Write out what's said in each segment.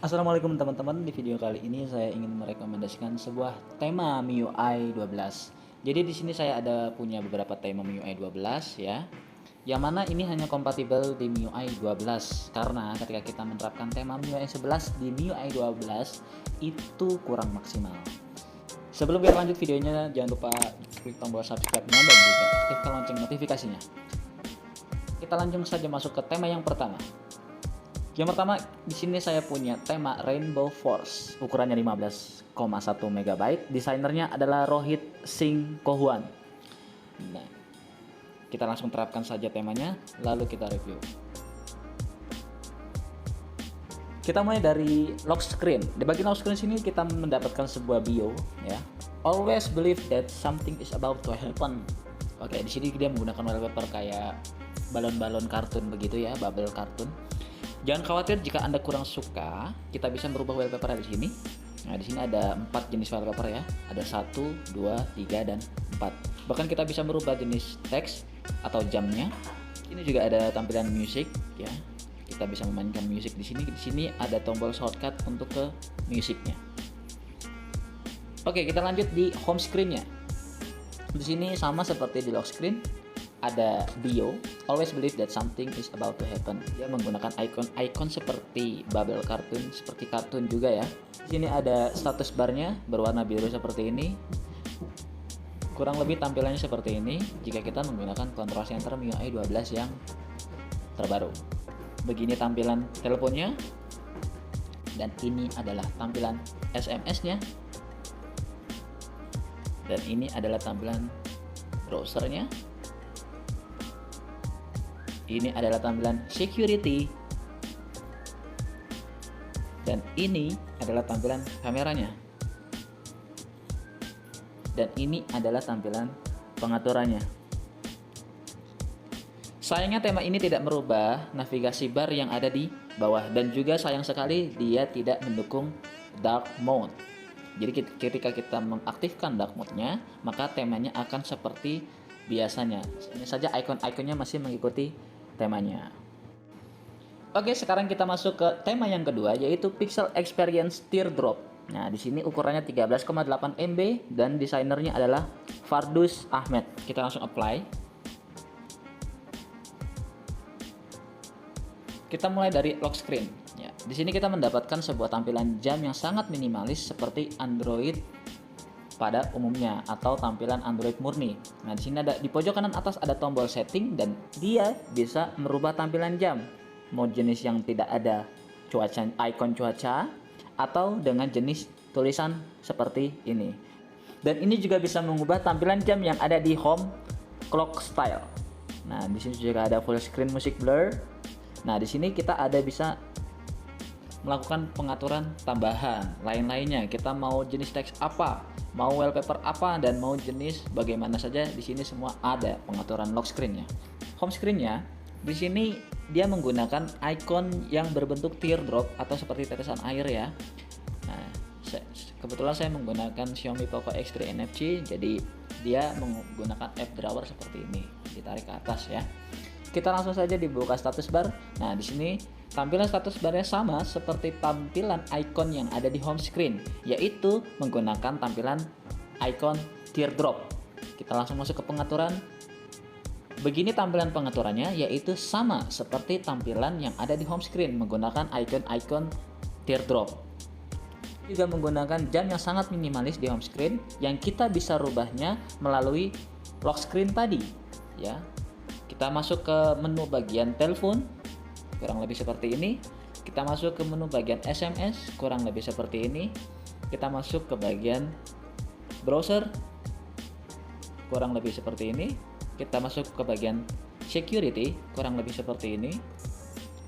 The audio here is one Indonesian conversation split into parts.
Assalamualaikum teman-teman, di video kali ini saya ingin merekomendasikan sebuah tema MIUI 12. Jadi di sini saya ada punya beberapa tema MIUI 12 ya. Yang mana ini hanya kompatibel di MIUI 12 karena ketika kita menerapkan tema MIUI 11 di MIUI 12 itu kurang maksimal. Sebelum kita lanjut videonya, jangan lupa klik tombol subscribe-nya dan juga aktifkan lonceng notifikasinya. Kita langsung saja masuk ke tema yang pertama. Yang pertama, di sini saya punya tema Rainbow Force, ukurannya 15,1 MB. Desainernya adalah Rohit Singh Kohuan. Nah, kita langsung terapkan saja temanya, lalu kita review. Kita mulai dari lock screen. Di bagian lock screen sini kita mendapatkan sebuah bio, ya. Always believe that something is about to happen. Oke, di sini dia menggunakan wallpaper kayak balon-balon kartun begitu ya, bubble kartun. Jangan khawatir jika Anda kurang suka, kita bisa merubah wallpaper di sini. Nah, di sini ada 4 jenis wallpaper ya. Ada 1, 2, 3 dan 4. Bahkan kita bisa merubah jenis teks atau jamnya. Ini juga ada tampilan musik ya. Kita bisa memainkan musik di sini. Di sini ada tombol shortcut untuk ke musiknya. Oke, kita lanjut di home screen-nya. Di sini sama seperti di lock screen, ada bio, always believe that something is about to happen. Dia menggunakan icon-icon seperti bubble kartun, seperti kartun juga ya. Di sini ada status barnya berwarna biru seperti ini. Kurang lebih tampilannya seperti ini jika kita menggunakan control center MIUI 12 yang terbaru. Begini tampilan teleponnya. Dan ini adalah tampilan SMS-nya. Dan ini adalah tampilan browsernya. Ini adalah tampilan security. Dan ini adalah tampilan kameranya. Dan ini adalah tampilan pengaturannya. Sayangnya tema ini tidak merubah navigasi bar yang ada di bawah. Dan juga sayang sekali dia tidak mendukung dark mode. Jadi ketika kita mengaktifkan dark mode-nya, maka temanya akan seperti biasanya. Ini saja icon-iconnya masih mengikuti temanya. Oke, sekarang kita masuk ke tema yang kedua, yaitu Pixel Experience Teardrop. Nah, di sini ukurannya 13,8 MB dan desainernya adalah Fardus Ahmed. Kita langsung apply. Kita mulai dari lock screen. Ya, di sini kita mendapatkan sebuah tampilan jam yang sangat minimalis seperti Android pada umumnya atau tampilan Android murni. Nah, di sini ada di pojok kanan atas ada tombol setting dan dia bisa merubah tampilan jam. Mau jenis yang tidak ada cuaca, icon cuaca, atau dengan jenis tulisan seperti ini. Dan ini juga bisa mengubah tampilan jam yang ada di home clock style. Nah, di sini juga ada full screen music blur. Nah, di sini kita ada bisa melakukan pengaturan tambahan lain-lainnya. Kita mau jenis teks apa, mau wallpaper apa, dan mau jenis bagaimana saja, di sini semua ada pengaturan lock screen-nya. Home screen-nya di sini dia menggunakan icon yang berbentuk teardrop atau seperti tetesan air ya. Nah, kebetulan saya menggunakan Xiaomi Poco X3 NFC, jadi dia menggunakan app drawer seperti ini, ditarik ke atas ya. Kita langsung saja dibuka status bar. Nah, di sini tampilan status barnya sama seperti tampilan icon yang ada di home screen, yaitu menggunakan tampilan icon teardrop. Kita langsung masuk ke pengaturan. Begini tampilan pengaturannya, yaitu sama seperti tampilan yang ada di home screen menggunakan icon-icon teardrop. Juga menggunakan jam yang sangat minimalis di home screen yang kita bisa rubahnya melalui lock screen tadi ya. Kita masuk ke menu bagian telepon, kurang lebih seperti ini. Kita masuk ke menu bagian SMS, kurang lebih seperti ini. Kita masuk ke bagian browser, kurang lebih seperti ini. Kita masuk ke bagian security, kurang lebih seperti ini.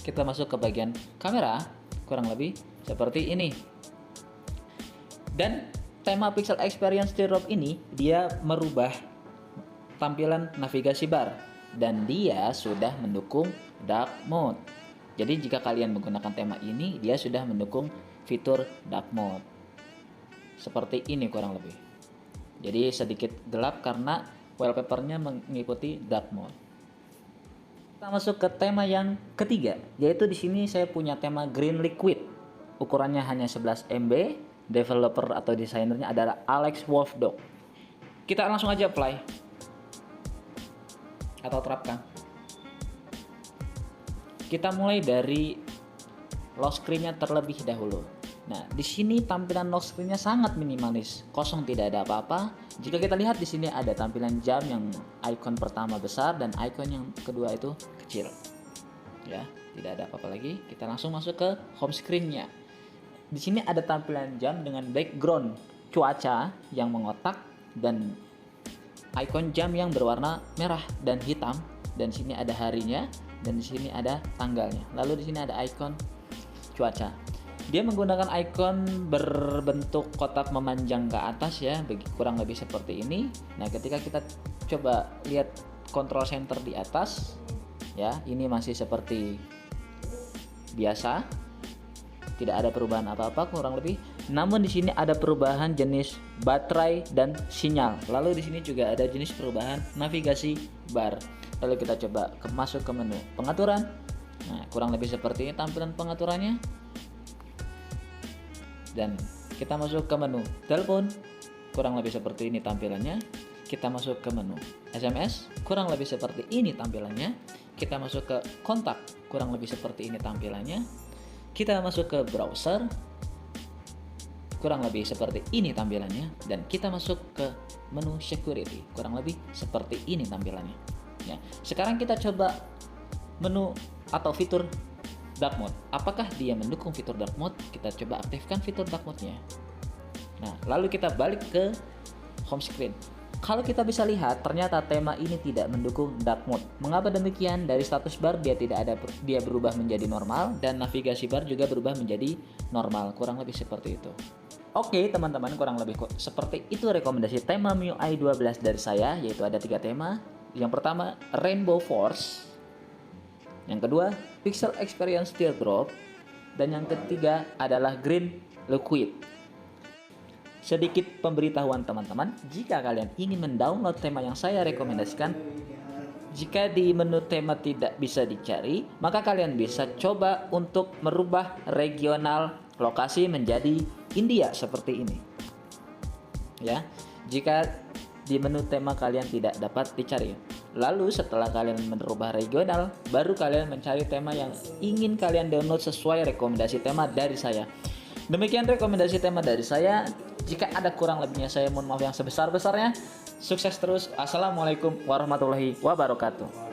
Kita masuk ke bagian kamera, kurang lebih seperti ini. Dan tema Pixel Experience Teardrop ini dia merubah tampilan navigasi bar dan dia sudah mendukung dark mode. Jadi jika kalian menggunakan tema ini, dia sudah mendukung fitur dark mode. Seperti ini kurang lebih. Jadi sedikit gelap karena wallpapernya mengikuti dark mode. Kita masuk ke tema yang ketiga, yaitu di sini saya punya tema Green Liquid. ukurannya hanya 11 MB. Developer atau desainernya adalah Alex Wolfdog. Kita langsung aja apply atau terapkan. Kita mulai dari lock screen-nya terlebih dahulu. Nah, di sini tampilan lock screen-nya sangat minimalis, kosong, tidak ada apa-apa. Jika kita lihat di sini ada tampilan jam yang icon pertama besar dan icon yang kedua itu kecil. Ya, tidak ada apa-apa lagi. Kita langsung masuk ke home screen-nya. Di sini ada tampilan jam dengan background cuaca yang mengotak dan icon jam yang berwarna merah dan hitam, dan di sini ada harinya dan di sini ada tanggalnya. Lalu di sini ada icon cuaca. Dia menggunakan icon berbentuk kotak memanjang ke atas ya, kurang lebih seperti ini. Nah, ketika kita coba lihat control center di atas ya, ini masih seperti biasa. Tidak ada perubahan apa-apa kurang lebih. Namun di sini ada perubahan jenis baterai dan sinyal. Lalu di sini juga ada jenis perubahan navigasi bar. Lalu kita coba masuk ke menu pengaturan. Nah, kurang lebih seperti ini tampilan pengaturannya. Dan kita masuk ke menu telepon. Kurang lebih seperti ini tampilannya. Kita masuk ke menu SMS. Kurang lebih seperti ini tampilannya. Kita masuk ke kontak. Kurang lebih seperti ini tampilannya. Kita masuk ke browser, kurang lebih seperti ini tampilannya, dan kita masuk ke menu security, kurang lebih seperti ini tampilannya. Ya, sekarang kita coba menu atau fitur dark mode. Apakah dia mendukung fitur dark mode? Kita coba aktifkan fitur dark mode-nya. Nah, lalu kita balik ke home screen. Kalau kita bisa lihat, ternyata tema ini tidak mendukung dark mode. Mengapa demikian? Dari status bar dia berubah menjadi normal, dan navigasi bar juga berubah menjadi normal. Kurang lebih seperti itu. Oke teman-teman, kurang lebih seperti itu rekomendasi tema MIUI 12 dari saya, yaitu ada 3 tema. Yang pertama Rainbow Force, yang kedua Pixel Experience Teardrop, dan yang ketiga adalah Green Liquid. Sedikit pemberitahuan teman-teman, jika kalian ingin mendownload tema yang saya rekomendasikan, jika di menu tema tidak bisa dicari, maka kalian bisa coba untuk merubah regional lokasi menjadi India seperti ini. Ya, jika di menu tema kalian tidak dapat dicari, lalu setelah kalian merubah regional, baru kalian mencari tema yang ingin kalian download sesuai rekomendasi tema dari saya. Demikian rekomendasi tema dari saya. Jika ada kurang lebihnya saya mohon maaf yang sebesar-besarnya. Sukses terus. Assalamualaikum warahmatullahi wabarakatuh.